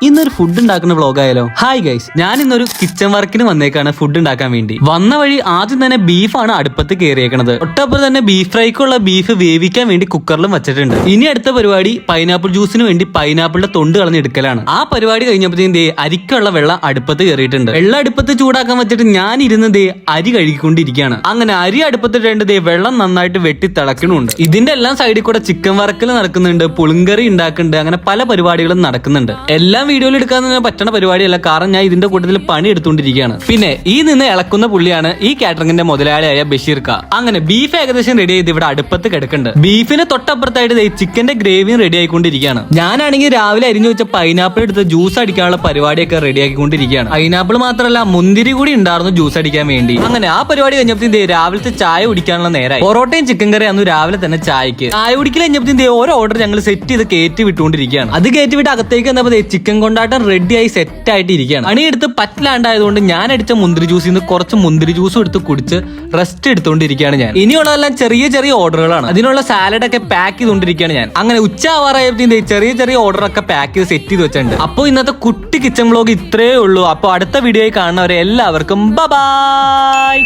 ഇന്നൊരു ഫുഡ് ഉണ്ടാക്കുന്ന വ്ളോഗ് ആയാലോ? ഹായ് ഗൈസ്, ഞാൻ ഇന്നൊരു കിച്ചൺ വർക്കിന് വന്നേക്കാണ് ഫുഡ് ഉണ്ടാക്കാൻ വേണ്ടി. വന്ന വഴി ആദ്യം തന്നെ ബീഫാണ് അടുപ്പത്ത് കയറിയേക്കണത്. തൊട്ടപ്പുറം തന്നെ ബീഫ് ഫ്രൈക്കുള്ള ബീഫ് വേവിക്കാൻ വേണ്ടി കുക്കറിലും വെച്ചിട്ടുണ്ട്. ഇനി അടുത്ത പരിപാടി പൈനാപ്പിൾ ജ്യൂസിന് വേണ്ടി പൈനാപ്പിളിന്റെ തൊണ്ട് കളഞ്ഞെടുക്കലാണ്. ആ പരിപാടി കഴിഞ്ഞപ്പോഴത്തേക്കും അരിക്കുള്ള വെള്ളം അടുപ്പത്ത് കയറിയിട്ടുണ്ട്. വെള്ളം അടുപ്പത്ത് ചൂടാക്കാൻ വെച്ചിട്ട് ഞാൻ ഇരുന്ന് അരി കഴുകിക്കൊണ്ടിരിക്കുകയാണ്. അങ്ങനെ അരി അടുപ്പത്തിട്ടുണ്ട് വെള്ളം നന്നായിട്ട് വെട്ടി തിളക്കണുണ്ട്. ഇതിന്റെ എല്ലാം സൈഡിൽ കൂടെ ചിക്കൻ വറക്കൽ നടക്കുന്നുണ്ട്, പുളിങ്കറി ഉണ്ടാക്കുന്നുണ്ട്, അങ്ങനെ പല പരിപാടികളും നടക്കുന്നുണ്ട്. എല്ലാം വീഡിയോയിൽ എടുക്കാൻ പറ്റണ പരിപാടിയല്ല, കാരണം ഞാൻ ഇതിന്റെ കൂട്ടത്തിൽ പണി എടുത്തുകൊണ്ടിരിക്കുകയാണ്. പിന്നെ ഈ നിന്ന് ഇളക്കുന്ന പുള്ളിയാണ് ഈ കാറ്ററിംഗിന്റെ മുതലാളിയായ ബഷീർ ക. അങ്ങനെ ബീഫ് ഏകദേശം റെഡി ചെയ്ത് ഇവിടെ അടുപ്പത്ത് കിടക്കുന്നുണ്ട്. ബീഫിന് തൊട്ടപ്പുറത്തായിട്ട് ചിക്കന്റെ ഗ്രേവിയും റെഡി ആയിക്കൊണ്ടിരിക്കുകയാണ്. ഞാനാണെങ്കിൽ രാവിലെ അരിഞ്ഞു വെച്ച പൈനാപ്പിൾ എടുത്ത് ജ്യൂസ് അടിക്കാനുള്ള പരിപാടിയൊക്കെ റെഡി ആക്കിക്കൊണ്ടിരിക്കുകയാണ്. പൈനാപ്പിൾ മാത്രമല്ല മുന്തിരി കൂടി ഉണ്ടായിരുന്നു ജ്യൂസ് അടിക്കാൻ വേണ്ടി. അങ്ങനെ ആ പരിപാടി കഴിഞ്ഞപ്പോൾ രാവിലത്തെ ചായ കുടിക്കാനുള്ള നേരമായി. പൊറോട്ടയും ചിക്കൻ കറി അന്ന് രാവിലെ തന്നെ ചായക്ക്. ചായ കുടിക്കൽ കഴിഞ്ഞപ്പോൾ ഓരോ ഓർഡർ ഞങ്ങൾ സെറ്റ് ചെയ്ത് കയറ്റി വിട്ടുകൊണ്ടിരിക്കുകയാണ്. അത് കയറ്റി വിട്ട് അകത്തേക്ക് വന്നപ്പോൾ ചിക്കൻ കൊണ്ടാട്ടം റെഡിയായി സെറ്റ് ആയിട്ട് ഇരിക്കുകയാണ്. പണിയെടുത്ത് പറ്റില്ലാണ്ടായതുകൊണ്ട് ഞാൻ അടിച്ച മുന്തിരി ജ്യൂസിൽ നിന്ന് കുറച്ച് മുന്തിരി ജ്യൂസും എടുത്ത് കുടിച്ച് റെസ്റ്റ് എടുത്തുകൊണ്ടിരിക്കുകയാണ് ഞാൻ. ഇനിയുള്ളതെല്ലാം ചെറിയ ചെറിയ ഓർഡറുകളാണ്. അതിനുള്ള സാലഡ് ഒക്കെ പാക്ക് ചെയ്തുകൊണ്ടിരിക്കുകയാണ് ഞാൻ. അങ്ങനെ ഉച്ച ആവാറായപ്പോൾ ചെറിയ ചെറിയ ഓർഡറൊക്കെ പാക്ക് ചെയ്ത് സെറ്റ് ചെയ്ത് വെച്ചിട്ടുണ്ട്. അപ്പോൾ ഇന്നത്തെ കുട്ടി കിച്ചൺ വ്ലോഗ് ഇത്രയേ ഉള്ളൂ. അപ്പോൾ അടുത്ത വീഡിയോയിൽ കാണുന്നവരെ എല്ലാവർക്കും ബൈ.